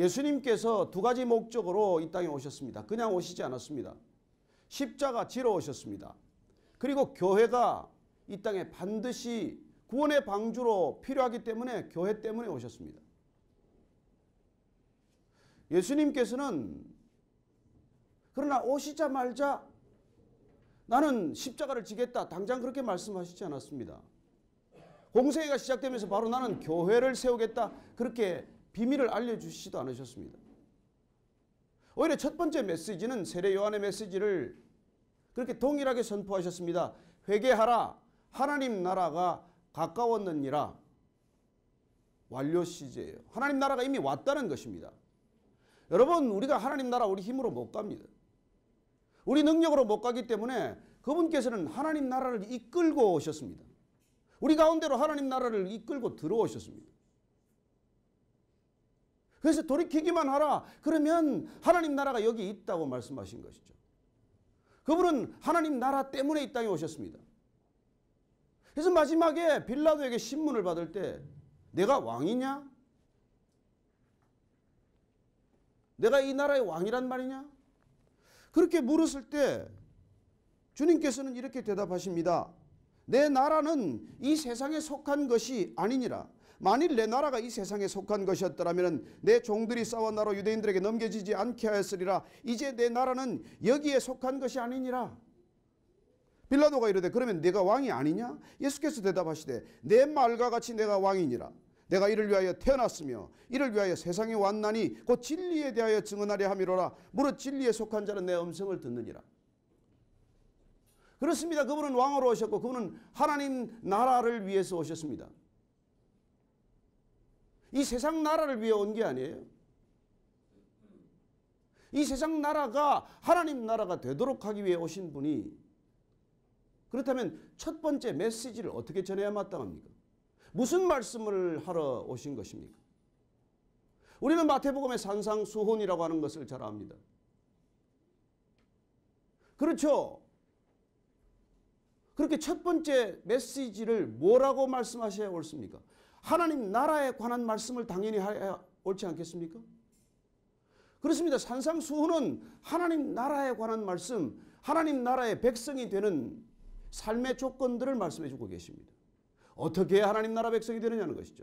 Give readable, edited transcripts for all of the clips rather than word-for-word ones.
예수님께서 두 가지 목적으로 이 땅에 오셨습니다. 그냥 오시지 않았습니다. 십자가 지러 오셨습니다. 그리고 교회가 이 땅에 반드시 구원의 방주로 필요하기 때문에 교회 때문에 오셨습니다. 예수님께서는 그러나 오시자마자 나는 십자가를 지겠다 당장 그렇게 말씀하시지 않았습니다. 공생애가 시작되면서 바로 나는 교회를 세우겠다 그렇게 비밀을 알려주시지도 않으셨습니다. 오히려 첫 번째 메시지는 세례 요한의 메시지를 그렇게 동일하게 선포하셨습니다. 회개하라 하나님 나라가 가까웠느니라. 완료 시제예요. 하나님 나라가 이미 왔다는 것입니다. 여러분 우리가 하나님 나라 우리 힘으로 못 갑니다. 우리 능력으로 못 가기 때문에 그분께서는 하나님 나라를 이끌고 오셨습니다. 우리 가운데로 하나님 나라를 이끌고 들어오셨습니다. 그래서 돌이키기만 하라. 그러면 하나님 나라가 여기 있다고 말씀하신 것이죠. 그분은 하나님 나라 때문에 이 땅에 오셨습니다. 그래서 마지막에 빌라도에게 신문을 받을 때 내가 왕이냐? 내가 이 나라의 왕이란 말이냐? 그렇게 물었을 때 주님께서는 이렇게 대답하십니다. 내 나라는 이 세상에 속한 것이 아니니라. 만일 내 나라가 이 세상에 속한 것이었더라면 내 종들이 싸워 나로 유대인들에게 넘겨지지 않게 하였으리라. 이제 내 나라는 여기에 속한 것이 아니니라. 빌라도가 이르되 그러면 내가 왕이 아니냐? 예수께서 대답하시되 내 말과 같이 내가 왕이니라. 내가 이를 위하여 태어났으며 이를 위하여 세상에 왔나니 곧 진리에 대하여 증언하려 함이로라. 무릇 진리에 속한 자는 내 음성을 듣느니라. 그렇습니다. 그분은 왕으로 오셨고 그분은 하나님 나라를 위해서 오셨습니다. 이 세상 나라를 위해 온 게 아니에요. 이 세상 나라가 하나님 나라가 되도록 하기 위해 오신 분이, 그렇다면 첫 번째 메시지를 어떻게 전해야 마땅합니까? 무슨 말씀을 하러 오신 것입니까? 우리는 마태복음의 산상수훈이라고 하는 것을 잘 압니다. 그렇죠. 그렇게 첫 번째 메시지를 뭐라고 말씀하셔야 옳습니까? 하나님 나라에 관한 말씀을 당연히 해야 옳지 않겠습니까? 그렇습니다. 산상수훈은 하나님 나라에 관한 말씀, 하나님 나라의 백성이 되는 삶의 조건들을 말씀해 주고 계십니다. 어떻게 해야 하나님 나라 백성이 되느냐는 것이죠.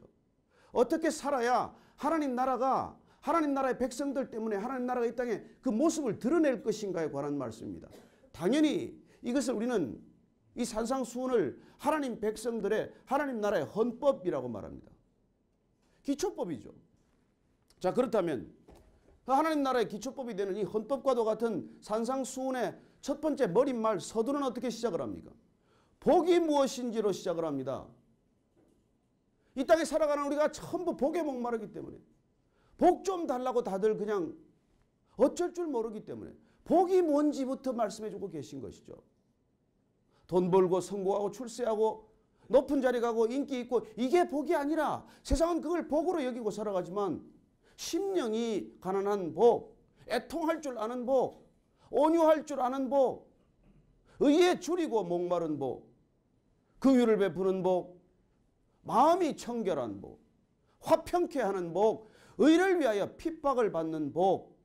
어떻게 살아야 하나님 나라가 하나님 나라의 백성들 때문에 하나님 나라가 이 땅에 그 모습을 드러낼 것인가에 관한 말씀입니다. 당연히 이것을 우리는 이 산상수훈을 하나님 백성들의 하나님 나라의 헌법이라고 말합니다. 기초법이죠. 자, 그렇다면 하나님 나라의 기초법이 되는 이 헌법과도 같은 산상수훈의 첫 번째 머릿말 서두는 어떻게 시작을 합니까? 복이 무엇인지로 시작을 합니다. 이 땅에 살아가는 우리가 전부 복에 목마르기 때문에, 복 좀 달라고 다들 그냥 어쩔 줄 모르기 때문에 복이 뭔지부터 말씀해 주고 계신 것이죠. 돈 벌고 성공하고 출세하고 높은 자리 가고 인기 있고 이게 복이 아니라 세상은 그걸 복으로 여기고 살아가지만 심령이 가난한 복, 애통할 줄 아는 복, 온유할 줄 아는 복, 의에 줄이고 목마른 복, 긍휼을 베푸는 복, 마음이 청결한 복, 화평케 하는 복, 의를 위하여 핍박을 받는 복.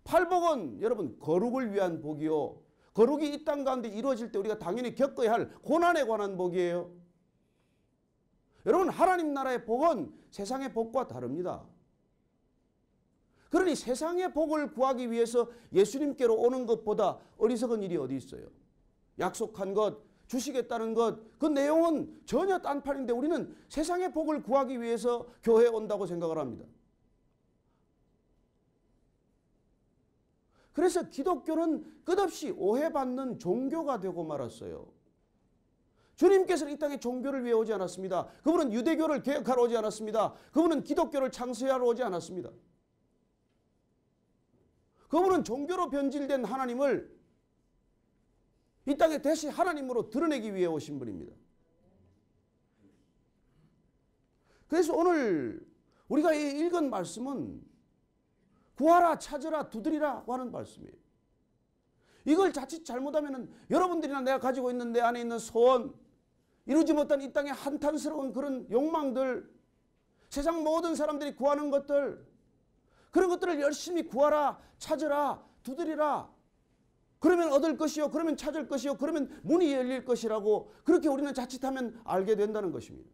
팔복은 여러분 거룩을 위한 복이요, 거룩이 이 땅 가운데 이루어질 때 우리가 당연히 겪어야 할 고난에 관한 복이에요. 여러분 하나님 나라의 복은 세상의 복과 다릅니다. 그러니 세상의 복을 구하기 위해서 예수님께로 오는 것보다 어리석은 일이 어디 있어요? 약속한 것, 주시겠다는 것, 그 내용은 전혀 딴판인데 우리는 세상의 복을 구하기 위해서 교회에 온다고 생각을 합니다. 그래서 기독교는 끝없이 오해받는 종교가 되고 말았어요. 주님께서는 이 땅에 종교를 위해 오지 않았습니다. 그분은 유대교를 개혁하러 오지 않았습니다. 그분은 기독교를 창세하러 오지 않았습니다. 그분은 종교로 변질된 하나님을 이 땅에 다시 하나님으로 드러내기 위해 오신 분입니다. 그래서 오늘 우리가 읽은 말씀은 구하라, 찾으라, 두드리라고 하는 말씀이에요. 이걸 자칫 잘못하면 여러분들이나 내가 가지고 있는 내 안에 있는 소원, 이루지 못한 이 땅의 한탄스러운 그런 욕망들, 세상 모든 사람들이 구하는 것들, 그런 것들을 열심히 구하라, 찾으라, 두드리라. 그러면 얻을 것이요, 그러면 찾을 것이요, 그러면 문이 열릴 것이라고 그렇게 우리는 자칫하면 알게 된다는 것입니다.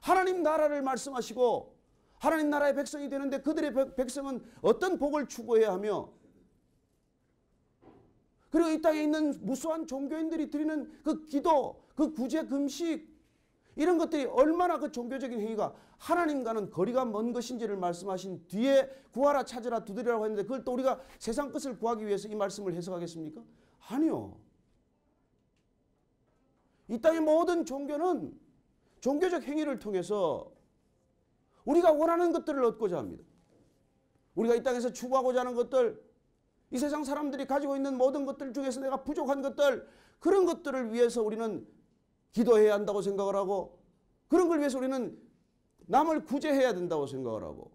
하나님 나라를 말씀하시고 하나님 나라의 백성이 되는데 그들의 백성은 어떤 복을 추구해야 하며, 그리고 이 땅에 있는 무수한 종교인들이 드리는 그 기도, 그 구제, 금식, 이런 것들이 얼마나 그 종교적인 행위가 하나님과는 거리가 먼 것인지를 말씀하신 뒤에 구하라, 찾으라, 두드리라고 했는데 그걸 또 우리가 세상 것을 구하기 위해서 이 말씀을 해석하겠습니까? 아니요. 이 땅의 모든 종교는 종교적 행위를 통해서 우리가 원하는 것들을 얻고자 합니다. 우리가 이 땅에서 추구하고자 하는 것들, 이 세상 사람들이 가지고 있는 모든 것들 중에서 내가 부족한 것들, 그런 것들을 위해서 우리는 기도해야 한다고 생각을 하고, 그런 걸 위해서 우리는 남을 구제해야 된다고 생각을 하고,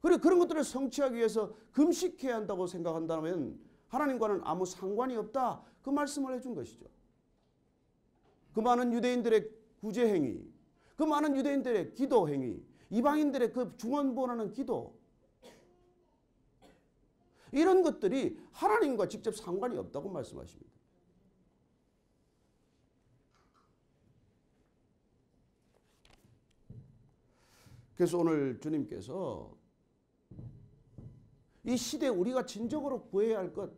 그리고 그런 것들을 성취하기 위해서 금식해야 한다고 생각한다면 하나님과는 아무 상관이 없다, 그 말씀을 해준 것이죠. 그 많은 유대인들의 구제 행위, 그 많은 유대인들의 기도 행위, 이방인들의 그 중언부언하는 기도, 이런 것들이 하나님과 직접 상관이 없다고 말씀하십니다. 그래서 오늘 주님께서 이 시대에 우리가 진정으로 구해야 할 것,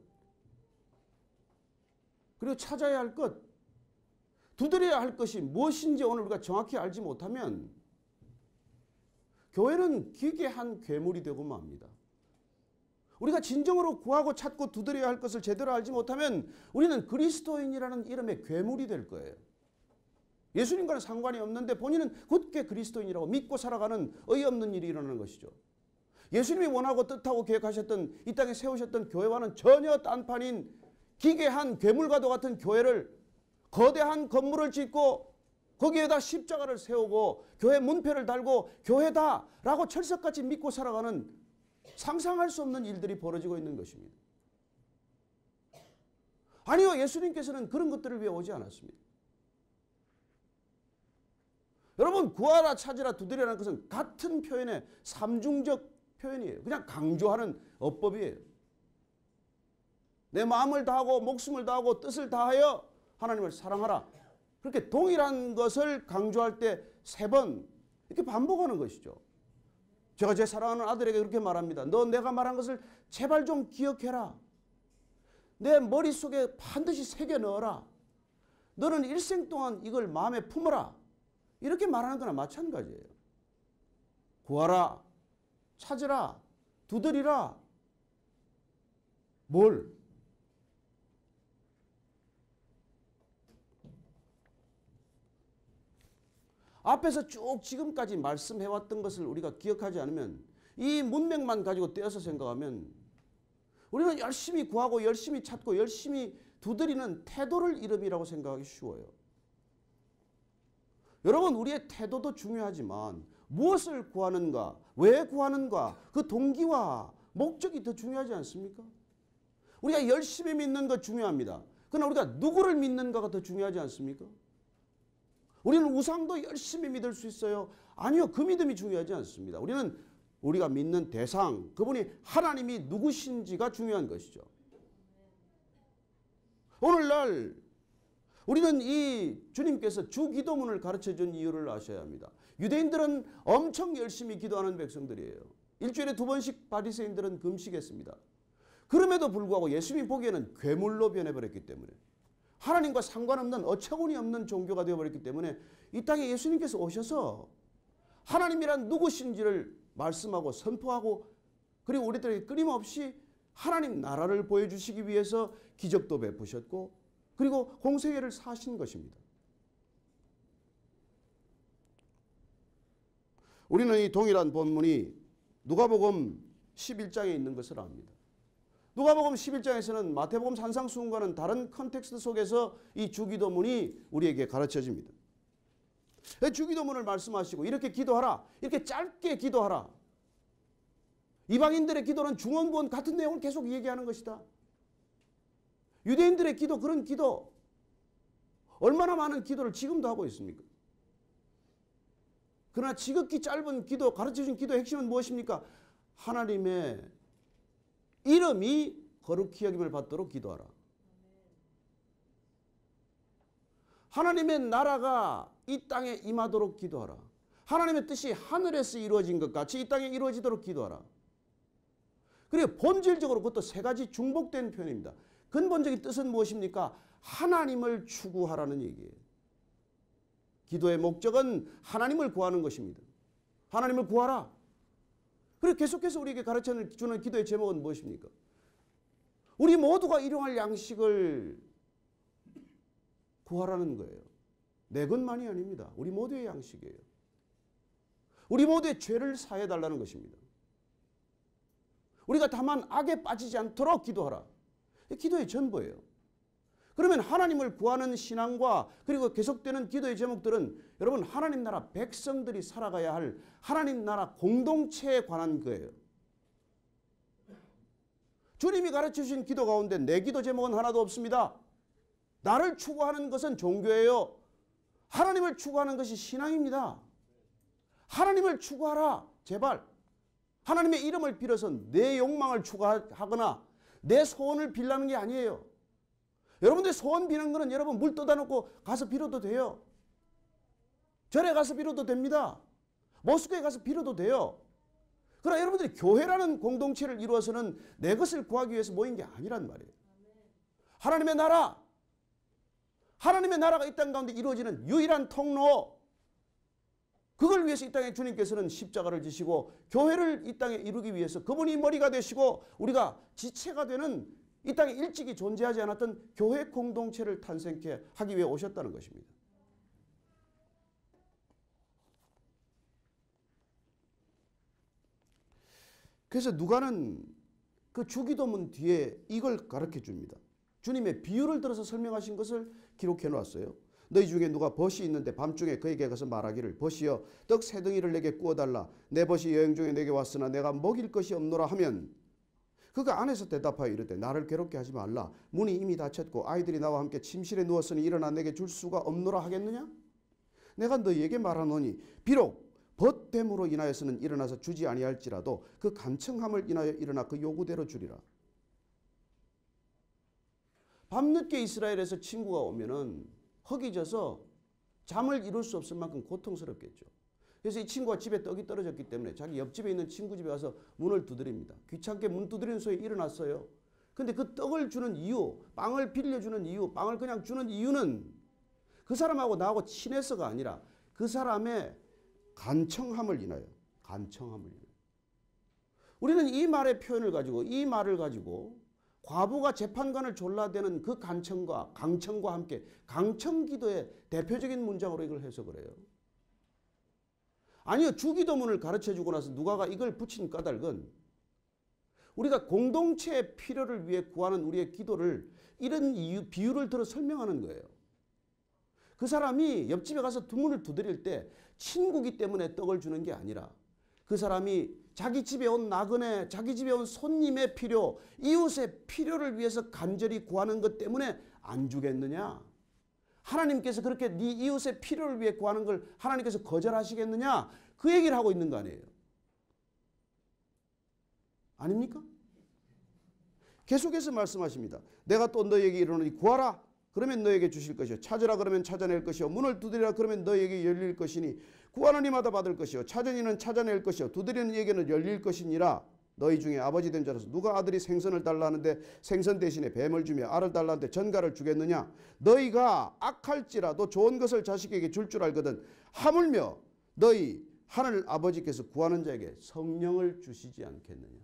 그리고 찾아야 할 것, 두드려야 할 것이 무엇인지 오늘 우리가 정확히 알지 못하면 교회는 기괴한 괴물이 되고 맙니다. 우리가 진정으로 구하고 찾고 두드려야 할 것을 제대로 알지 못하면 우리는 그리스도인이라는 이름의 괴물이 될 거예요. 예수님과는 상관이 없는데 본인은 굳게 그리스도인이라고 믿고 살아가는 어이없는 일이 일어나는 것이죠. 예수님이 원하고 뜻하고 계획하셨던 이 땅에 세우셨던 교회와는 전혀 딴판인 기괴한 괴물과도 같은 교회를, 거대한 건물을 짓고 거기에다 십자가를 세우고 교회 문패를 달고 교회다라고 철석같이 믿고 살아가는 상상할 수 없는 일들이 벌어지고 있는 것입니다. 아니요, 예수님께서는 그런 것들을 위해 오지 않았습니다. 여러분, 구하라, 찾으라, 두드리라는 것은 같은 표현의 삼중적 표현이에요. 그냥 강조하는 어법이에요. 내 마음을 다하고 목숨을 다하고 뜻을 다하여 하나님을 사랑하라. 그렇게 동일한 것을 강조할 때 3번 이렇게 반복하는 것이죠. 제가 제 사랑하는 아들에게 그렇게 말합니다. 너 내가 말한 것을 제발 좀 기억해라. 내 머릿속에 반드시 새겨 넣어라. 너는 일생 동안 이걸 마음에 품어라. 이렇게 말하는 거나 마찬가지예요. 구하라, 찾으라, 두드리라. 뭘? 앞에서 쭉 지금까지 말씀해왔던 것을 우리가 기억하지 않으면, 이 문맥만 가지고 떼어서 생각하면 우리는 열심히 구하고 열심히 찾고 열심히 두드리는 태도를 이름이라고 생각하기 쉬워요. 여러분, 우리의 태도도 중요하지만 무엇을 구하는가, 왜 구하는가, 그 동기와 목적이 더 중요하지 않습니까? 우리가 열심히 믿는 것 중요합니다. 그러나 우리가 누구를 믿는가가 더 중요하지 않습니까? 우리는 우상도 열심히 믿을 수 있어요. 아니요, 그 믿음이 중요하지 않습니다. 우리는 우리가 믿는 대상, 그분이 하나님이 누구신지가 중요한 것이죠. 오늘날 우리는 이 주님께서 주기도문을 가르쳐준 이유를 아셔야 합니다. 유대인들은 엄청 열심히 기도하는 백성들이에요. 일주일에 2번씩 바리새인들은 금식했습니다. 그럼에도 불구하고 예수님이 보기에는 괴물로 변해버렸기 때문에, 하나님과 상관없는 어처구니 없는 종교가 되어버렸기 때문에 이 땅에 예수님께서 오셔서 하나님이란 누구신지를 말씀하고 선포하고, 그리고 우리들에게 끊임없이 하나님 나라를 보여주시기 위해서 기적도 베푸셨고 그리고 공생애를 사신 것입니다. 우리는 이 동일한 본문이 누가복음 11장에 있는 것을 압니다. 누가복음 11장에서는 마태복음 산상수훈과는 다른 컨텍스트 속에서 이 주기도문이 우리에게 가르쳐집니다. 주기도문을 말씀하시고 이렇게 기도하라, 이렇게 짧게 기도하라. 이방인들의 기도는 중언부언 같은 내용을 계속 얘기하는 것이다. 유대인들의 기도, 그런 기도, 얼마나 많은 기도를 지금도 하고 있습니까? 그러나 지극히 짧은 기도, 가르쳐준 기도의 핵심은 무엇입니까? 하나님의 이름이 거룩히 여김을 받도록 기도하라. 하나님의 나라가 이 땅에 임하도록 기도하라. 하나님의 뜻이 하늘에서 이루어진 것 같이 이 땅에 이루어지도록 기도하라. 그리고 본질적으로 그것도 세 가지 중복된 표현입니다. 근본적인 뜻은 무엇입니까? 하나님을 추구하라는 얘기예요. 기도의 목적은 하나님을 구하는 것입니다. 하나님을 구하라. 그리고 계속해서 우리에게 가르쳐 주는 기도의 제목은 무엇입니까? 우리 모두가 일용할 양식을 구하라는 거예요. 내 것만이 아닙니다. 우리 모두의 양식이에요. 우리 모두의 죄를 사해달라는 것입니다. 우리가 다만 악에 빠지지 않도록 기도하라. 기도의 전부예요. 그러면 하나님을 구하는 신앙과 그리고 계속되는 기도의 제목들은 여러분 하나님 나라 백성들이 살아가야 할 하나님 나라 공동체에 관한 거예요. 주님이 가르쳐 주신 기도 가운데 내 기도 제목은 하나도 없습니다. 나를 추구하는 것은 종교예요. 하나님을 추구하는 것이 신앙입니다. 하나님을 추구하라. 제발. 하나님의 이름을 빌어서 내 욕망을 추구하거나 내 소원을 빌라는 게 아니에요. 여러분들 소원 비는 거는 여러분 물 떠다 놓고 가서 빌어도 돼요. 절에 가서 빌어도 됩니다. 모스크에 가서 빌어도 돼요. 그러나 여러분들이 교회라는 공동체를 이루어서는 내 것을 구하기 위해서 모인 게 아니란 말이에요. 하나님의 나라, 하나님의 나라가 이 땅 가운데 이루어지는 유일한 통로, 그걸 위해서 이 땅에 주님께서는 십자가를 지시고 교회를 이 땅에 이루기 위해서 그분이 머리가 되시고 우리가 지체가 되는 이 땅에 일찍이 존재하지 않았던 교회 공동체를 탄생케 하기 위해 오셨다는 것입니다. 그래서 누가는 그 주기도문 뒤에 이걸 가르쳐 줍니다. 주님의 비유를 들어서 설명하신 것을 기록해 놓았어요. 너희 중에 누가 벗이 있는데 밤중에 그에게 가서 말하기를 벗이여 떡 세 덩이를 내게 구워달라. 내 벗이 여행 중에 내게 왔으나 내가 먹일 것이 없노라 하면 그가 안에서 대답하여 이르되 나를 괴롭게 하지 말라. 문이 이미 닫혔고 아이들이 나와 함께 침실에 누웠으니 일어나 내게 줄 수가 없노라 하겠느냐? 내가 너희에게 말하노니 비록 벗됨으로 인하여서는 일어나서 주지 아니할지라도 그 간청함을 인하여 일어나 그 요구대로 주리라. 밤늦게 이스라엘에서 친구가 오면은 허기져서 잠을 이룰 수 없을 만큼 고통스럽겠죠. 그래서 이 친구가 집에 떡이 떨어졌기 때문에 자기 옆집에 있는 친구 집에 가서 문을 두드립니다. 귀찮게 문 두드리는 소리에 일어났어요. 근데 그 떡을 주는 이유, 빵을 빌려주는 이유, 빵을 그냥 주는 이유는 그 사람하고 나하고 친해서가 아니라 그 사람의 간청함을 인하여, 간청함을 인하여. 우리는 이 말의 표현을 가지고, 이 말을 가지고 과부가 재판관을 졸라대는 그 간청과 강청과 함께 강청기도의 대표적인 문장으로 이걸 해석을 해요. 아니요, 주기도문을 가르쳐주고 나서 누가가 이걸 붙인 까닭은 우리가 공동체의 필요를 위해 구하는 우리의 기도를 이런 비유를 들어 설명하는 거예요. 그 사람이 옆집에 가서 문을 두드릴 때 친구기 때문에 떡을 주는 게 아니라 그 사람이 자기 집에 온 나그네, 자기 집에 온 손님의 필요, 이웃의 필요를 위해서 간절히 구하는 것 때문에 안 주겠느냐? 하나님께서 그렇게 네 이웃의 필요를 위해 구하는 걸 하나님께서 거절하시겠느냐? 그 얘기를 하고 있는 거 아니에요. 아닙니까? 계속해서 말씀하십니다. 내가 또 너에게 이르노니 구하라. 그러면 너에게 주실 것이요. 찾으라 그러면 찾아낼 것이요. 문을 두드리라 그러면 너에게 열릴 것이니 구하는 이마다 받을 것이요. 찾은 이는 찾아낼 것이요. 두드리는 이에게는 열릴 것이니라. 너희 중에 아버지 된 자로서 누가 아들이 생선을 달라 하는데 생선 대신에 뱀을 주며 알을 달라 하는데 전갈을 주겠느냐? 너희가 악할지라도 좋은 것을 자식에게 줄 줄 알거든 하물며 너희 하늘 아버지께서 구하는 자에게 성령을 주시지 않겠느냐?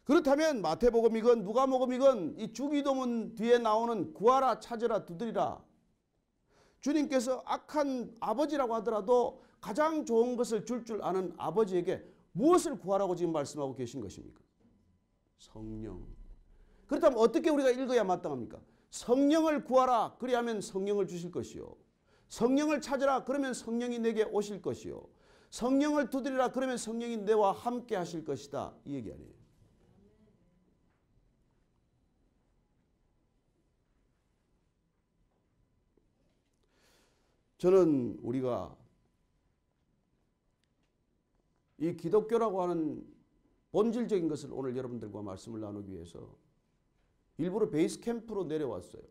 그렇다면 마태복음이건 누가복음이건 이 주기도문 뒤에 나오는 구하라, 찾으라, 두드리라, 주님께서 악한 아버지라고 하더라도 가장 좋은 것을 줄 아는 아버지에게 무엇을 구하라고 지금 말씀하고 계신 것입니까? 성령. 그렇다면 어떻게 우리가 읽어야 마땅합니까? 성령을 구하라, 그리하면 성령을 주실 것이요. 성령을 찾으라, 그러면 성령이 내게 오실 것이요. 성령을 두드리라, 그러면 성령이 내와 함께 하실 것이다. 이 얘기 아니에요. 저는 우리가 이 기독교라고 하는 본질적인 것을 오늘 여러분들과 말씀을 나누기 위해서 일부러 베이스 캠프로 내려왔어요.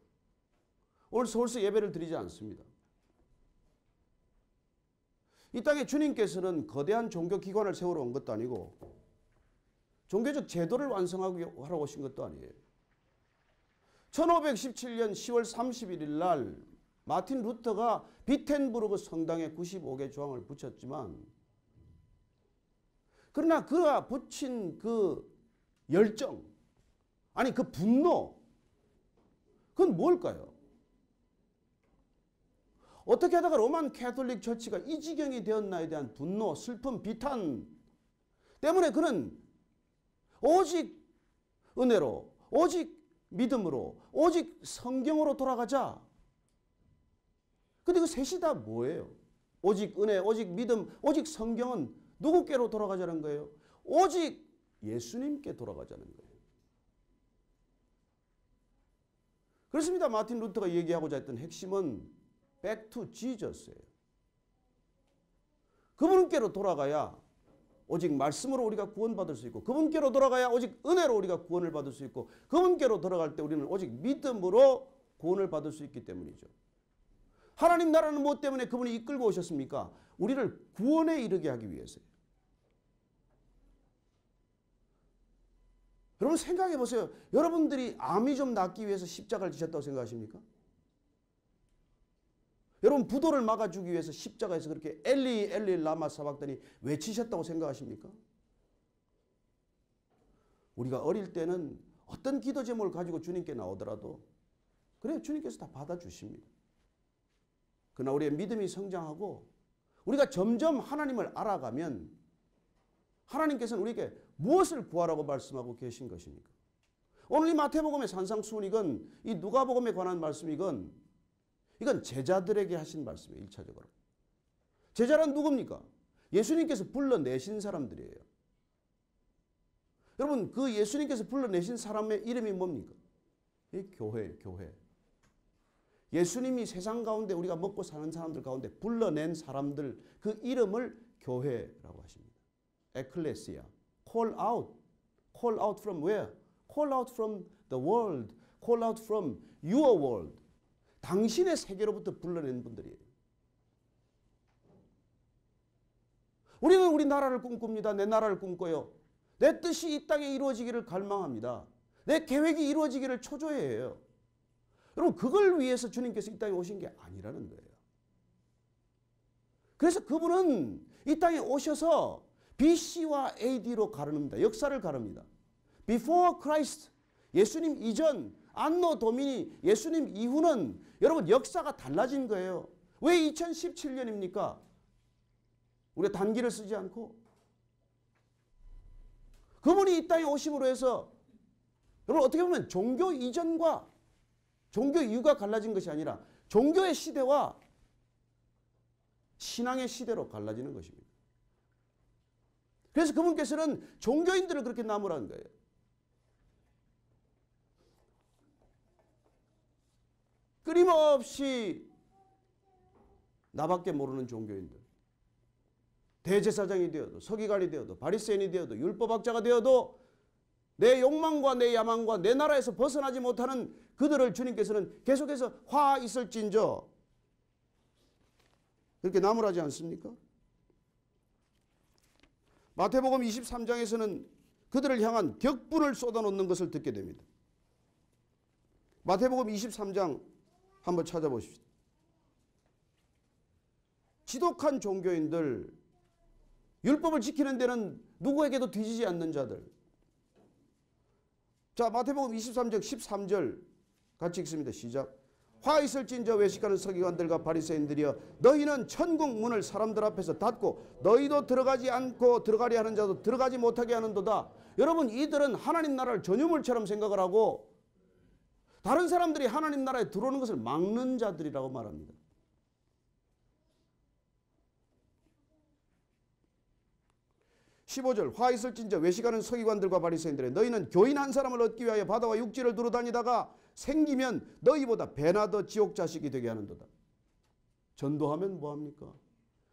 오늘 서울서 예배를 드리지 않습니다. 이 땅에 주님께서는 거대한 종교기관을 세우러 온 것도 아니고 종교적 제도를 완성하러 오신 것도 아니에요. 1517년 10월 31일 날 마틴 루터가 비텐부르크 성당에 95개 조항을 붙였지만 그러나 그가 붙인 그 열정, 아니 그 분노, 그건 뭘까요? 어떻게 하다가 로만 캐톨릭 처치가 이 지경이 되었나에 대한 분노, 슬픔, 비탄 때문에 그는 오직 은혜로, 오직 믿음으로, 오직 성경으로 돌아가자. 근데 그 셋이 다 뭐예요? 오직 은혜, 오직 믿음, 오직 성경은 누구께로 돌아가자는 거예요? 오직 예수님께 돌아가자는 거예요. 그렇습니다. 마틴 루터가 얘기하고자 했던 핵심은 Back to Jesus예요. 그분께로 돌아가야 오직 말씀으로 우리가 구원받을 수 있고 그분께로 돌아가야 오직 은혜로 우리가 구원을 받을 수 있고 그분께로 돌아갈 때 우리는 오직 믿음으로 구원을 받을 수 있기 때문이죠. 하나님 나라는 무엇 때문에 그분이 이끌고 오셨습니까? 우리를 구원에 이르게 하기 위해서요. 여러분 생각해 보세요. 여러분들이 암이 좀 낫기 위해서 십자가를 지셨다고 생각하십니까? 여러분 부도를 막아주기 위해서 십자가에서 그렇게 엘리 엘리 라마 사박다니 외치셨다고 생각하십니까? 우리가 어릴 때는 어떤 기도 제목을 가지고 주님께 나오더라도 그래요. 주님께서 다 받아주십니다. 그러나 우리의 믿음이 성장하고 우리가 점점 하나님을 알아가면 하나님께서는 우리에게 무엇을 구하라고 말씀하고 계신 것입니까? 오늘 이 마태복음의 산상수훈이건 이 누가복음에 관한 말씀이건 이건 제자들에게 하신 말씀이에요. 1차적으로. 제자란 누굽니까? 예수님께서 불러내신 사람들이에요. 여러분 그 예수님께서 불러내신 사람의 이름이 뭡니까? 이 교회예요. 교회. 예수님이 세상 가운데 우리가 먹고 사는 사람들 가운데 불러낸 사람들 그 이름을 교회라고 하십니다. 에클레시아. Call out. Call out from where? Call out from the world. Call out from your world. 당신의 세계로부터 불러낸 분들이에요. 우리는 우리 나라를 꿈꿉니다. 내 나라를 꿈꿔요. 내 뜻이 이 땅에 이루어지기를 갈망합니다. 내 계획이 이루어지기를 초조해해요. 여러분 그걸 위해서 주님께서 이 땅에 오신 게 아니라는 거예요. 그래서 그분은 이 땅에 오셔서 BC와 AD로 가릅니다. 역사를 가릅니다. Before Christ, 예수님 이전, 안노 도미니, 예수님 이후는 여러분 역사가 달라진 거예요. 왜 2017년입니까? 우리가 단기를 쓰지 않고 그분이 이 땅에 오심으로 해서 여러분 어떻게 보면 종교 이전과 종교 이후가 갈라진 것이 아니라 종교의 시대와 신앙의 시대로 갈라지는 것입니다. 그래서 그분께서는 종교인들을 그렇게 나무라는 거예요. 끊임없이 나밖에 모르는 종교인들. 대제사장이 되어도 서기관이 되어도 바리새인이 되어도 율법학자가 되어도 내 욕망과 내 야망과 내 나라에서 벗어나지 못하는 그들을 주님께서는 계속해서 화 있을진저 그렇게 나무라지 않습니까? 마태복음 23장에서는 그들을 향한 격분을 쏟아놓는 것을 듣게 됩니다. 마태복음 23장 한번 찾아보십시오. 지독한 종교인들, 율법을 지키는 데는 누구에게도 뒤지지 않는 자들. 자, 마태복음 23장 13절 같이 읽습니다. 시작. 화 있을진저 외식하는 서기관들과 바리새인들이여 너희는 천국 문을 사람들 앞에서 닫고 너희도 들어가지 않고 들어가려 하는 자도 들어가지 못하게 하는도다. 여러분 이들은 하나님 나라를 전유물처럼 생각을 하고 다른 사람들이 하나님 나라에 들어오는 것을 막는 자들이라고 말합니다. (15절) 화 있을진저 외식하는 서기관들과 바리새인들에 너희는 교인 한 사람을 얻기 위하여 바다와 육지를 두루다니다가 생기면 너희보다 배나 더 지옥 자식이 되게 하는도다. 전도하면 뭐합니까?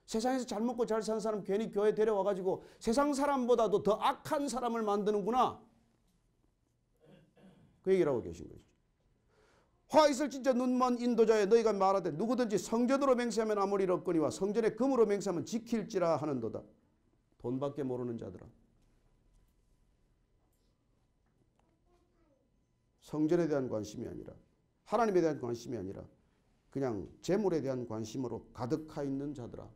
세상에서 잘 먹고 잘 사는 사람 괜히 교회 데려와가지고 세상 사람보다도 더 악한 사람을 만드는구나. 그 얘기를 하고 계신 것이죠. 화 있을 진짜 눈먼 인도자여 너희가 말하되 누구든지 성전으로 맹세하면 아무 일 없거니와 성전에 금으로 맹세하면 지킬지라 하는도다. 돈밖에 모르는 자들아. 성전에 대한 관심이 아니라 하나님에 대한 관심이 아니라 그냥 재물에 대한 관심으로 가득하 있는 자들아.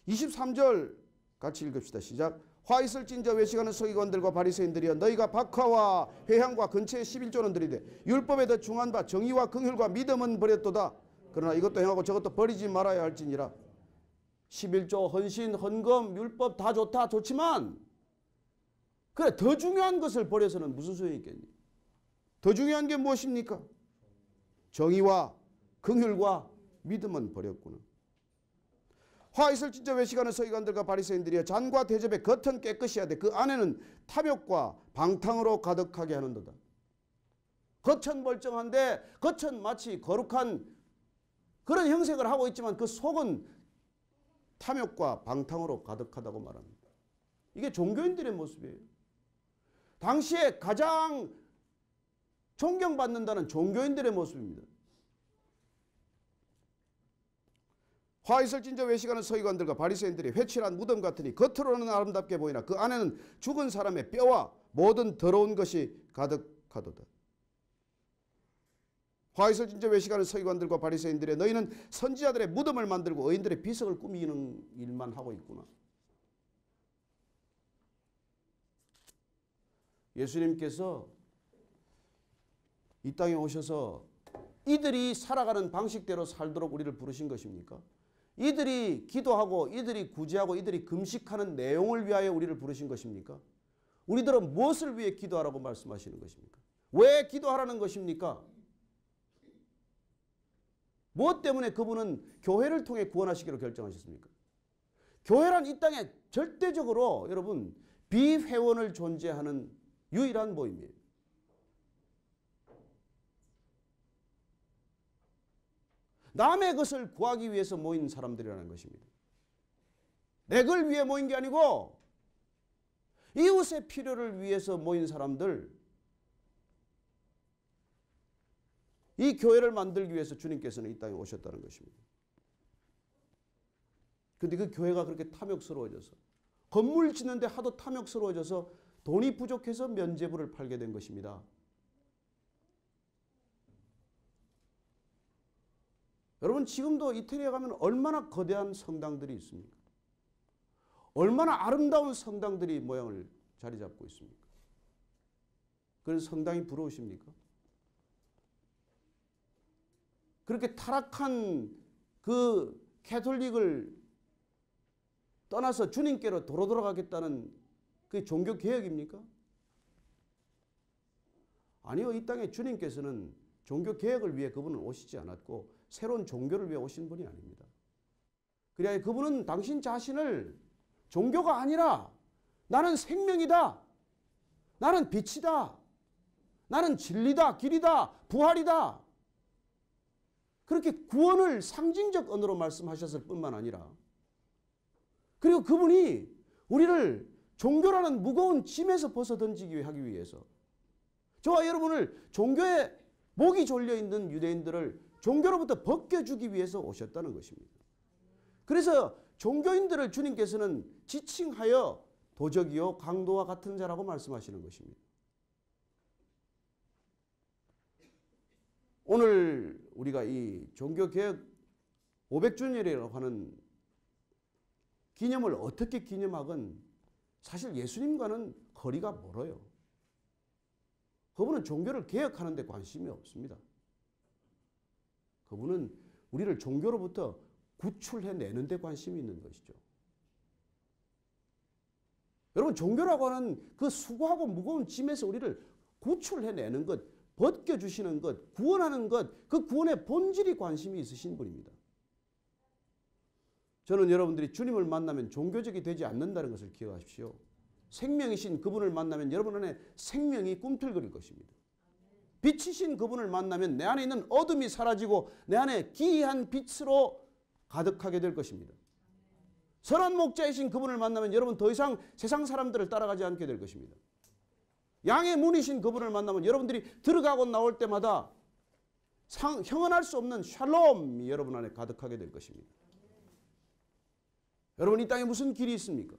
23절 같이 읽읍시다. 시작. 화 있을진저 외식하는 서기관들과 바리새인들이여 너희가 박화와 회향과 근처에 11조는 드리되 율법에 더 중한 바 정의와 긍휼과 믿음은 버렸도다. 그러나 이것도 행하고 저것도 버리지 말아야 할지니라. 11조 헌신, 헌금, 율법 다 좋다. 좋지만 그래 더 중요한 것을 버려서는 무슨 소용이 있겠니? 더 중요한 게 무엇입니까? 정의와 긍휼과 믿음은 버렸구나. 화 있을 진짜 외식하는 서기관들과 바리새인들이여 잔과 대접의 겉은 깨끗이 해야 돼. 그 안에는 탐욕과 방탕으로 가득하게 하는도다. 겉은 멀쩡한데 겉은 마치 거룩한 그런 형색을 하고 있지만 그 속은 탐욕과 방탕으로 가득하다고 말합니다. 이게 종교인들의 모습이에요. 당시에 가장 존경받는다는 종교인들의 모습입니다. 화 있을 진저 외식하는 서기관들과 바리새인들이 회칠한 무덤 같으니 겉으로는 아름답게 보이나 그 안에는 죽은 사람의 뼈와 모든 더러운 것이 가득하도다. 화 있을 진저 외식하는 서기관들과 바리새인들의 너희는 선지자들의 무덤을 만들고 의인들의 비석을 꾸미는 일만 하고 있구나. 예수님께서 이 땅에 오셔서 이들이 살아가는 방식대로 살도록 우리를 부르신 것입니까? 이들이 기도하고 이들이 구제하고 이들이 금식하는 내용을 위하여 우리를 부르신 것입니까? 우리들은 무엇을 위해 기도하라고 말씀하시는 것입니까? 왜 기도하라는 것입니까? 무엇 때문에 그분은 교회를 통해 구원하시기로 결정하셨습니까? 교회란 이 땅에 절대적으로 여러분 비회원을 존재하는 유일한 모임이에요. 남의 것을 구하기 위해서 모인 사람들이라는 것입니다. 내 걸 위해 모인 게 아니고 이웃의 필요를 위해서 모인 사람들, 이 교회를 만들기 위해서 주님께서는 이 땅에 오셨다는 것입니다. 그런데 그 교회가 그렇게 탐욕스러워져서 건물 짓는데 하도 탐욕스러워져서 돈이 부족해서 면죄부를 팔게 된 것입니다. 여러분 지금도 이태리에 가면 얼마나 거대한 성당들이 있습니까? 얼마나 아름다운 성당들이 모양을 자리 잡고 있습니까? 그런 성당이 부러우십니까? 그렇게 타락한 그 캐톨릭을 떠나서 주님께로 도로 돌아가겠다는 그 종교 개혁입니까? 아니요. 이 땅에 주님께서는 종교 개혁을 위해 그분은 오시지 않았고 새로운 종교를 위해 오신 분이 아닙니다. 그래야 그분은 당신 자신을 종교가 아니라 나는 생명이다. 나는 빛이다. 나는 진리다. 길이다. 부활이다. 그렇게 구원을 상징적 언어로 말씀하셨을 뿐만 아니라 그리고 그분이 우리를 종교라는 무거운 짐에서 벗어던지기 하기 위해서 저와 여러분을 종교에 목이 졸려있는 유대인들을 종교로부터 벗겨주기 위해서 오셨다는 것입니다. 그래서 종교인들을 주님께서는 지칭하여 도적이요 강도와 같은 자라고 말씀하시는 것입니다. 오늘 우리가 이 종교개혁 500주년이라고 하는 기념을 어떻게 기념하건 사실 예수님과는 거리가 멀어요. 그분은 종교를 개혁하는 데 관심이 없습니다. 그분은 우리를 종교로부터 구출해내는 데 관심이 있는 것이죠. 여러분 종교라고 하는 그 수고하고 무거운 짐에서 우리를 구출해내는 것, 벗겨주시는 것, 구원하는 것, 그 구원의 본질이 관심이 있으신 분입니다. 저는 여러분들이 주님을 만나면 종교적이 되지 않는다는 것을 기억하십시오. 생명이신 그분을 만나면 여러분 안에 생명이 꿈틀거릴 것입니다. 빛이신 그분을 만나면 내 안에 있는 어둠이 사라지고 내 안에 기이한 빛으로 가득하게 될 것입니다. 선한 목자이신 그분을 만나면 여러분 더 이상 세상 사람들을 따라가지 않게 될 것입니다. 양의 문이신 그분을 만나면 여러분들이 들어가고 나올 때마다 형언할 수 없는 샬롬이 여러분 안에 가득하게 될 것입니다. 여러분 이 땅에 무슨 길이 있습니까?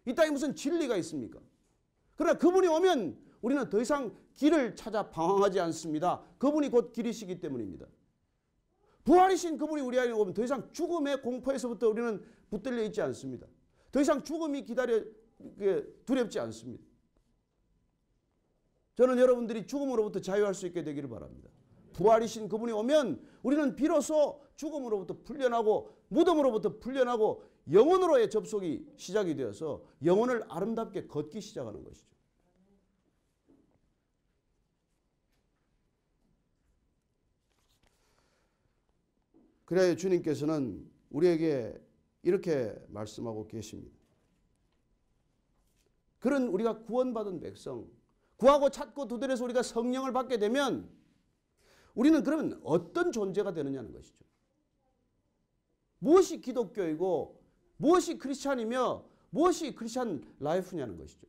이 땅에 무슨 진리가 있습니까? 그러나 그분이 오면 우리는 더 이상 길을 찾아 방황하지 않습니다. 그분이 곧 길이시기 때문입니다. 부활이신 그분이 우리 안에 오면 더 이상 죽음의 공포에서부터 우리는 붙들려 있지 않습니다. 더 이상 죽음이 두렵지 않습니다. 저는 여러분들이 죽음으로부터 자유할 수 있게 되기를 바랍니다. 부활이신 그분이 오면 우리는 비로소 죽음으로부터 풀려나고 무덤으로부터 풀려나고 영혼으로의 접속이 시작이 되어서 영혼을 아름답게 걷기 시작하는 것이죠. 그래야 주님께서는 우리에게 이렇게 말씀하고 계십니다. 그런 우리가 구원받은 백성, 구하고 찾고 두드려서 우리가 성령을 받게 되면 우리는 그러면 어떤 존재가 되느냐는 것이죠. 무엇이 기독교이고 무엇이 크리스찬이며 무엇이 크리스찬 라이프냐는 것이죠.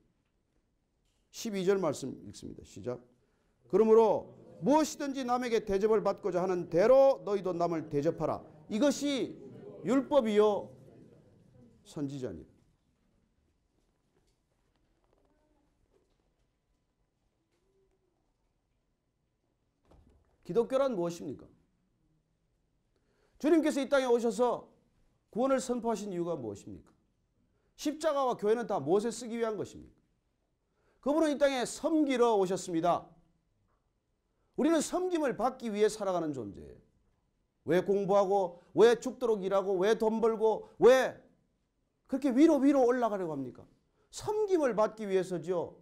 12절 말씀 읽습니다. 시작. 그러므로 무엇이든지 남에게 대접을 받고자 하는 대로 너희도 남을 대접하라. 이것이 율법이요 선지자니라. 기독교란 무엇입니까? 주님께서 이 땅에 오셔서 구원을 선포하신 이유가 무엇입니까? 십자가와 교회는 다 무엇에 쓰기 위한 것입니까? 그분은 이 땅에 섬기러 오셨습니다. 우리는 섬김을 받기 위해 살아가는 존재예요. 왜 공부하고 왜 죽도록 일하고 왜 돈 벌고 왜 그렇게 위로 올라가려고 합니까? 섬김을 받기 위해서죠.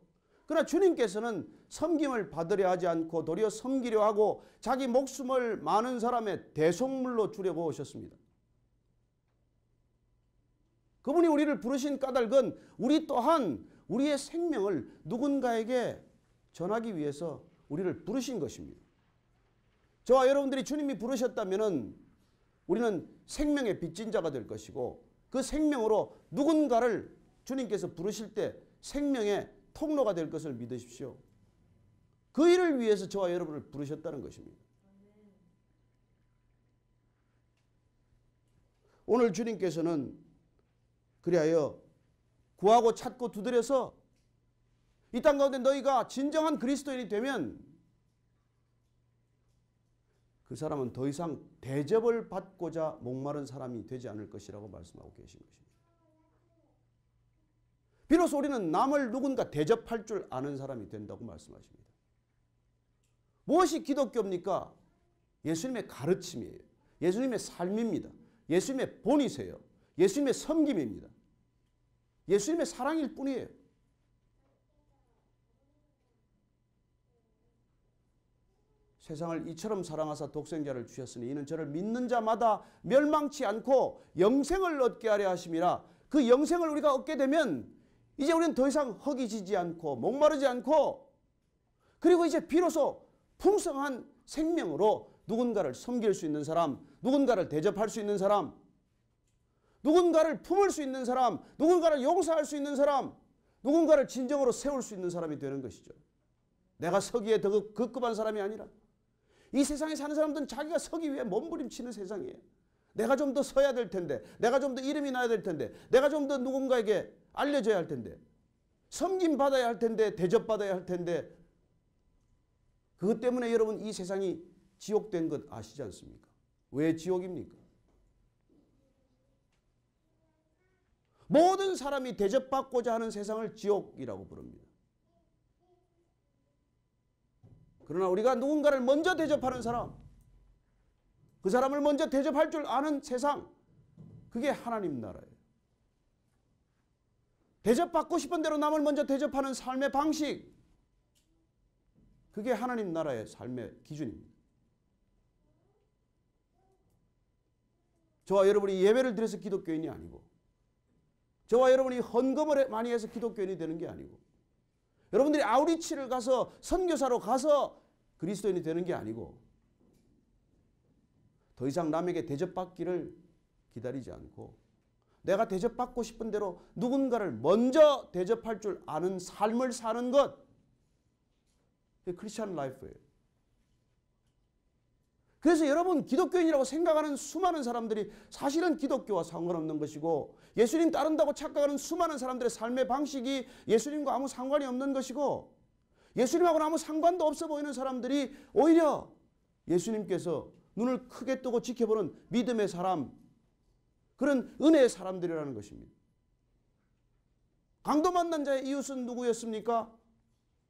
그러나 주님께서는 섬김을 받으려 하지 않고 도리어 섬기려 하고 자기 목숨을 많은 사람의 대속물로 주려고 오셨습니다. 그분이 우리를 부르신 까닭은 우리 또한 우리의 생명을 누군가에게 전하기 위해서 우리를 부르신 것입니다. 저와 여러분들이 주님이 부르셨다면 우리는 생명의 빚진 자가 될 것이고 그 생명으로 누군가를 주님께서 부르실 때 생명의 통로가 될 것을 믿으십시오. 그 일을 위해서 저와 여러분을 부르셨다는 것입니다. 오늘 주님께서는 그리하여 구하고 찾고 두드려서 이 땅 가운데 너희가 진정한 그리스도인이 되면 그 사람은 더 이상 대접을 받고자 목마른 사람이 되지 않을 것이라고 말씀하고 계신 것입니다. 비로소 우리는 남을 누군가 대접할 줄 아는 사람이 된다고 말씀하십니다. 무엇이 기독교입니까? 예수님의 가르침이에요. 예수님의 삶입니다. 예수님의 본이세요. 예수님의 섬김입니다. 예수님의 사랑일 뿐이에요. 세상을 이처럼 사랑하사 독생자를 주셨으니 이는 저를 믿는 자마다 멸망치 않고 영생을 얻게 하려 하심이라. 그 영생을 우리가 얻게 되면 이제 우리는 더 이상 허기지지 않고 목마르지 않고 그리고 이제 비로소 풍성한 생명으로 누군가를 섬길 수 있는 사람, 누군가를 대접할 수 있는 사람, 누군가를 품을 수 있는 사람, 누군가를 용서할 수 있는 사람, 누군가를 진정으로 세울 수 있는 사람이 되는 것이죠. 내가 서기에 더 급급한 사람이 아니라 이 세상에 사는 사람들은 자기가 서기 위해 몸부림치는 세상이에요. 내가 좀 더 서야 될 텐데, 내가 좀 더 이름이 나야 될 텐데, 내가 좀 더 누군가에게 알려져야 할 텐데, 섬김받아야 할 텐데, 대접받아야 할 텐데, 그것 때문에 여러분 이 세상이 지옥된 것 아시지 않습니까? 왜 지옥입니까? 모든 사람이 대접받고자 하는 세상을 지옥이라고 부릅니다. 그러나 우리가 누군가를 먼저 대접하는 사람, 그 사람을 먼저 대접할 줄 아는 세상, 그게 하나님 나라예요. 대접받고 싶은 대로 남을 먼저 대접하는 삶의 방식, 그게 하나님 나라의 삶의 기준입니다. 저와 여러분이 예배를 드려서 기독교인이 아니고, 저와 여러분이 헌금을 많이 해서 기독교인이 되는 게 아니고, 여러분들이 아우리치를 가서 선교사로 가서 그리스도인이 되는 게 아니고, 더 이상 남에게 대접받기를 기다리지 않고 내가 대접받고 싶은 대로 누군가를 먼저 대접할 줄 아는 삶을 사는 것. 그게 크리스천 라이프예요. 그래서 여러분 기독교인이라고 생각하는 수많은 사람들이 사실은 기독교와 상관없는 것이고 예수님 따른다고 착각하는 수많은 사람들의 삶의 방식이 예수님과 아무 상관이 없는 것이고 예수님하고는 아무 상관도 없어 보이는 사람들이 오히려 예수님께서 눈을 크게 뜨고 지켜보는 믿음의 사람, 그런 은혜의 사람들이라는 것입니다. 강도 만난 자의 이웃은 누구였습니까?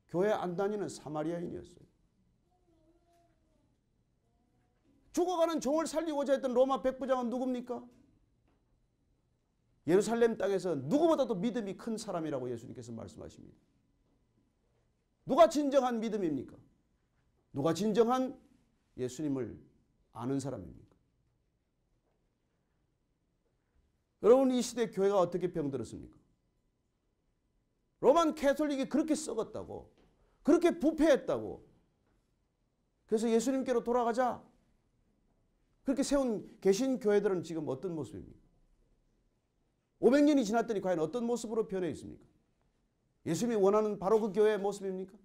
교회 안 다니는 사마리아인이었어요. 죽어가는 종을 살리고자 했던 로마 백부장은 누굽니까? 예루살렘 땅에서 누구보다도 믿음이 큰 사람이라고 예수님께서 말씀하십니다. 누가 진정한 믿음입니까? 누가 진정한 예수님을 아는 사람입니까? 여러분, 이 시대 교회가 어떻게 병들었습니까? 로만 캐톨릭이 그렇게 썩었다고, 그렇게 부패했다고, 그래서 예수님께로 돌아가자 그렇게 세운 계신 교회들은 지금 어떤 모습입니까? 500년이 지났더니 과연 어떤 모습으로 변해 있습니까? 예수님이 원하는 바로 그 교회의 모습입니까?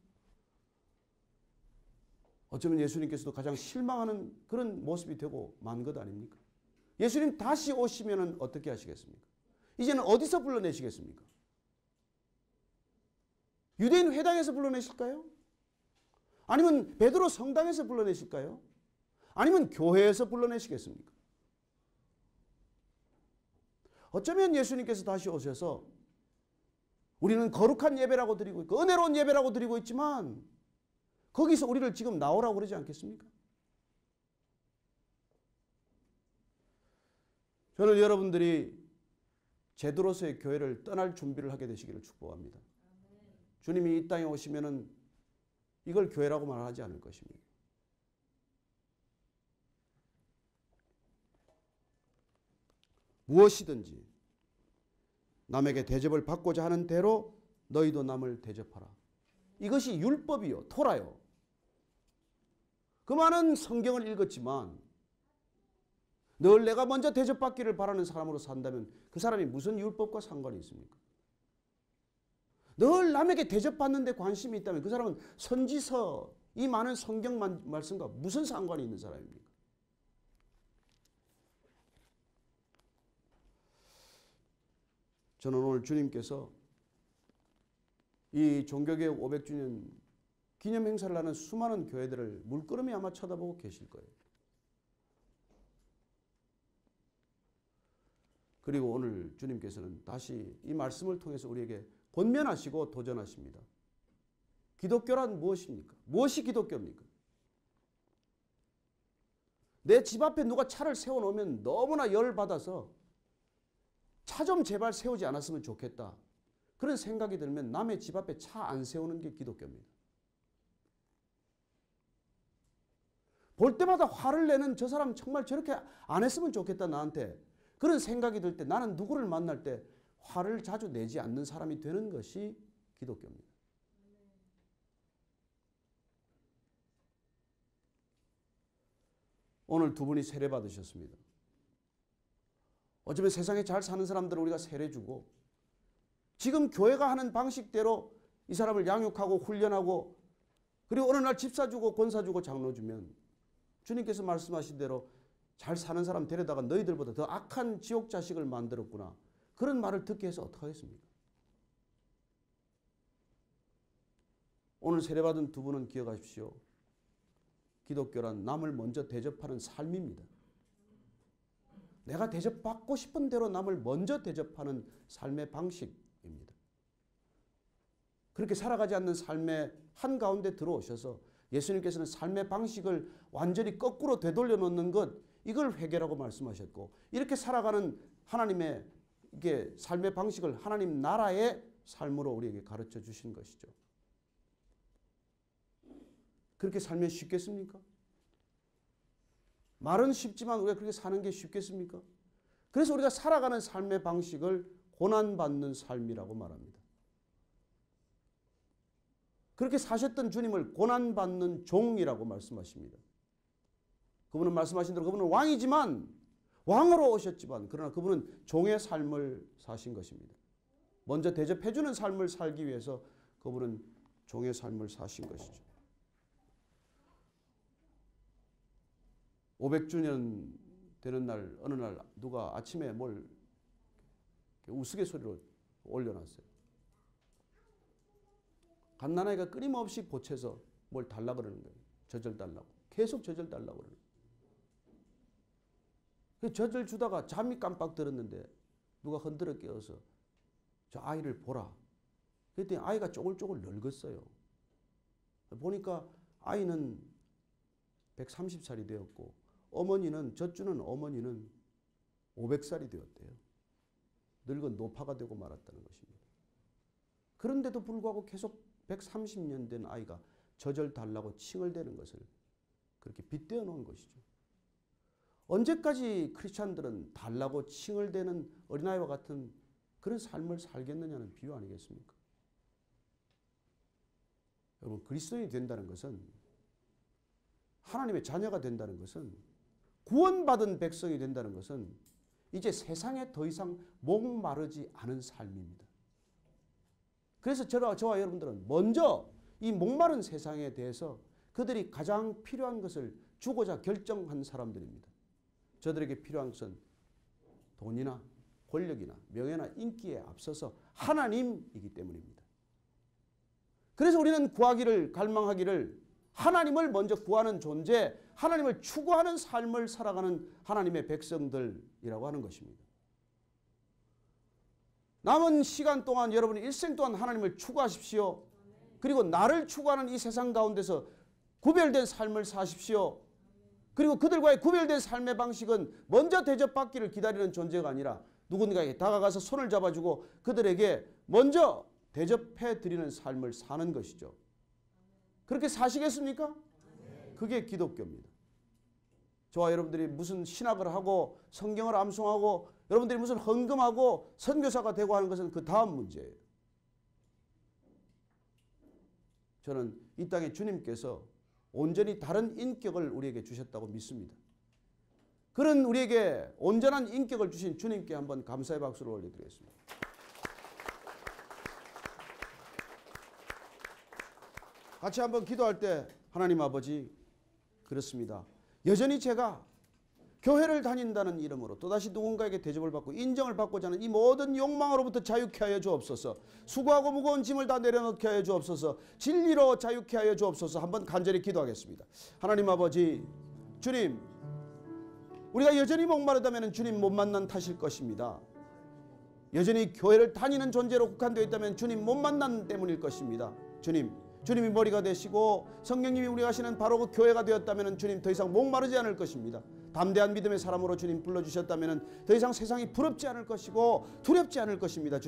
어쩌면 예수님께서도 가장 실망하는 그런 모습이 되고 만 것 아닙니까? 예수님 다시 오시면 어떻게 하시겠습니까? 이제는 어디서 불러내시겠습니까? 유대인 회당에서 불러내실까요? 아니면 베드로 성당에서 불러내실까요? 아니면 교회에서 불러내시겠습니까? 어쩌면 예수님께서 다시 오셔서 우리는 거룩한 예배라고 드리고 있고 은혜로운 예배라고 드리고 있지만 거기서 우리를 지금 나오라고 그러지 않겠습니까? 저는 여러분들이 제대로서의 교회를 떠날 준비를 하게 되시기를 축복합니다. 주님이 이 땅에 오시면은 이걸 교회라고 말하지 않을 것입니다. 무엇이든지 남에게 대접을 받고자 하는 대로 너희도 남을 대접하라. 이것이 율법이요, 토라요. 그 많은 성경을 읽었지만 늘 내가 먼저 대접받기를 바라는 사람으로 산다면 그 사람이 무슨 율법과 상관이 있습니까? 늘 남에게 대접받는 데 관심이 있다면 그 사람은 선지서, 이 많은 성경 말씀과 무슨 상관이 있는 사람입니까? 저는 오늘 주님께서 이 종교개혁 500주년 기념 행사를 하는 수많은 교회들을 물끄러미 아마 쳐다보고 계실 거예요. 그리고 오늘 주님께서는 다시 이 말씀을 통해서 우리에게 권면하시고 도전하십니다. 기독교란 무엇입니까? 무엇이 기독교입니까? 내 집 앞에 누가 차를 세워놓으면 너무나 열받아서 차 좀 제발 세우지 않았으면 좋겠다. 그런 생각이 들면 남의 집 앞에 차 안 세우는 게 기독교입니다. 볼 때마다 화를 내는 저 사람 정말 저렇게 안 했으면 좋겠다 나한테. 그런 생각이 들 때 나는 누구를 만날 때 화를 자주 내지 않는 사람이 되는 것이 기독교입니다. 오늘 두 분이 세례 받으셨습니다. 어쩌면 세상에 잘 사는 사람들을 우리가 세례 주고 지금 교회가 하는 방식대로 이 사람을 양육하고 훈련하고 그리고 어느 날 집사 주고 권사 주고 장로 주면 주님께서 말씀하신 대로 잘 사는 사람 데려다가 너희들보다 더 악한 지옥 자식을 만들었구나. 그런 말을 듣게 해서 어떡하겠습니까? 오늘 세례받은 두 분은 기억하십시오. 기독교란 남을 먼저 대접하는 삶입니다. 내가 대접받고 싶은 대로 남을 먼저 대접하는 삶의 방식입니다. 그렇게 살아가지 않는 삶의 한가운데 들어오셔서 예수님께서는 삶의 방식을 완전히 거꾸로 되돌려 놓는 것, 이걸 회개라고 말씀하셨고 이렇게 살아가는 하나님의 이게 삶의 방식을 하나님 나라의 삶으로 우리에게 가르쳐 주신 것이죠. 그렇게 살면 쉽겠습니까? 말은 쉽지만 우리가 그렇게 사는 게 쉽겠습니까? 그래서 우리가 살아가는 삶의 방식을 고난받는 삶이라고 말합니다. 그렇게 사셨던 주님을 고난받는 종이라고 말씀하십니다. 그분은 말씀하신 대로 그분은 왕이지만 왕으로 오셨지만 그러나 그분은 종의 삶을 사신 것입니다. 먼저 대접해주는 삶을 살기 위해서 그분은 종의 삶을 사신 것이죠. 500주년 되는 날 어느 날 누가 아침에 뭘 우스갯소리로 올려놨어요. 갓난아이가 끊임없이 보채서 뭘 달라 그러는 거예요. 젖을 달라고. 계속 젖을 달라고 그러는 거예요. 젖을 주다가 잠이 깜빡 들었는데 누가 흔들어 깨워서 저 아이를 보라. 그랬더니 아이가 쪼글쪼글 늙었어요. 보니까 아이는 130살이 되었고 어머니는 젖주는 어머니는 500살이 되었대요. 늙은 노파가 되고 말았다는 것입니다. 그런데도 불구하고 계속 130년 된 아이가 젖을 달라고 칭얼대는 것을 그렇게 빗대어 놓은 것이죠. 언제까지 크리스찬들은 달라고 칭얼대는 어린아이와 같은 그런 삶을 살겠느냐는 비유 아니겠습니까? 여러분, 그리스도인이 된다는 것은, 하나님의 자녀가 된다는 것은, 구원받은 백성이 된다는 것은 이제 세상에 더 이상 목마르지 않은 삶입니다. 그래서 저와 여러분들은 먼저 이 목마른 세상에 대해서 그들이 가장 필요한 것을 주고자 결정한 사람들입니다. 저들에게 필요한 것은 돈이나 권력이나 명예나 인기에 앞서서 하나님이기 때문입니다. 그래서 우리는 구하기를, 갈망하기를, 하나님을 먼저 구하는 존재, 하나님을 추구하는 삶을 살아가는 하나님의 백성들이라고 하는 것입니다. 남은 시간 동안 여러분이 일생 동안 하나님을 추구하십시오. 그리고 나를 추구하는 이 세상 가운데서 구별된 삶을 사십시오. 그리고 그들과의 구별된 삶의 방식은 먼저 대접받기를 기다리는 존재가 아니라 누군가에게 다가가서 손을 잡아주고 그들에게 먼저 대접해 드리는 삶을 사는 것이죠. 그렇게 사시겠습니까? 그게 기독교입니다. 저와 여러분들이 무슨 신학을 하고 성경을 암송하고 여러분들이 무슨 헌금하고 선교사가 되고 하는 것은 그 다음 문제예요. 저는 이 땅에 주님께서 온전히 다른 인격을 우리에게 주셨다고 믿습니다. 그런 우리에게 온전한 인격을 주신 주님께 한번 감사의 박수를 올려드리겠습니다. 같이 한번 기도할 때 하나님 아버지, 그렇습니다. 여전히 제가 교회를 다닌다는 이름으로 또다시 누군가에게 대접을 받고 인정을 받고자 하는 이 모든 욕망으로부터 자유케 하여 주옵소서. 수고하고 무거운 짐을 다 내려놓게 하여 주옵소서. 진리로 자유케 하여 주옵소서. 한번 간절히 기도하겠습니다. 하나님 아버지, 주님, 우리가 여전히 목마르다면 주님 못 만난 탓일 것입니다. 여전히 교회를 다니는 존재로 국한되어 있다면 주님 못 만난 때문일 것입니다. 주님이 머리가 되시고 성령님이 우리가 하시는 바로 그 교회가 되었다면 주님 더 이상 목마르지 않을 것입니다. 담대한 믿음의 사람으로 주님 불러주셨다면 더 이상 세상이 부럽지 않을 것이고 두렵지 않을 것입니다.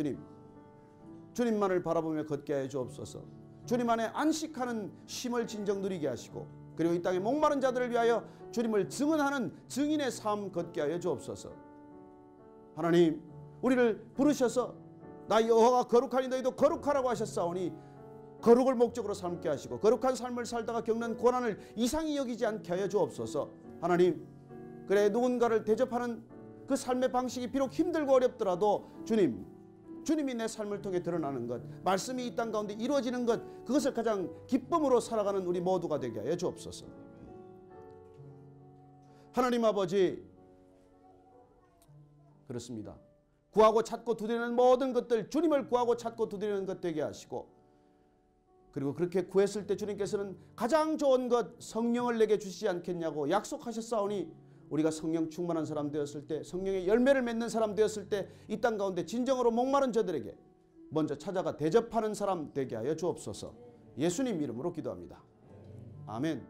주님만을 바라보며 걷게 하여 주옵소서. 주님 안에 안식하는 쉼을 진정 누리게 하시고 그리고 이 땅의 목마른 자들을 위하여 주님을 증언하는 증인의 삶 걷게 하여 주옵소서. 하나님, 우리를 부르셔서 나 여호와가 거룩하니 너희도 거룩하라고 하셨사오니 거룩을 목적으로 삼게 하시고 거룩한 삶을 살다가 겪는 고난을 이상히 여기지 않게 하여 주옵소서. 하나님, 그래 누군가를 대접하는 그 삶의 방식이 비록 힘들고 어렵더라도 주님이 내 삶을 통해 드러나는 것, 말씀이 이 땅 가운데 이루어지는 것, 그것을 가장 기쁨으로 살아가는 우리 모두가 되게 하여 주옵소서. 하나님 아버지, 그렇습니다. 구하고 찾고 두드리는 모든 것들, 주님을 구하고 찾고 두드리는 것 되게 하시고 그리고 그렇게 구했을 때 주님께서는 가장 좋은 것 성령을 내게 주시지 않겠냐고 약속하셨사오니 우리가 성령 충만한 사람 되었을 때, 성령의 열매를 맺는 사람 되었을 때 이 땅 가운데 진정으로 목마른 저들에게 먼저 찾아가 대접하는 사람 되게 하여 주옵소서. 예수님 이름으로 기도합니다. 아멘.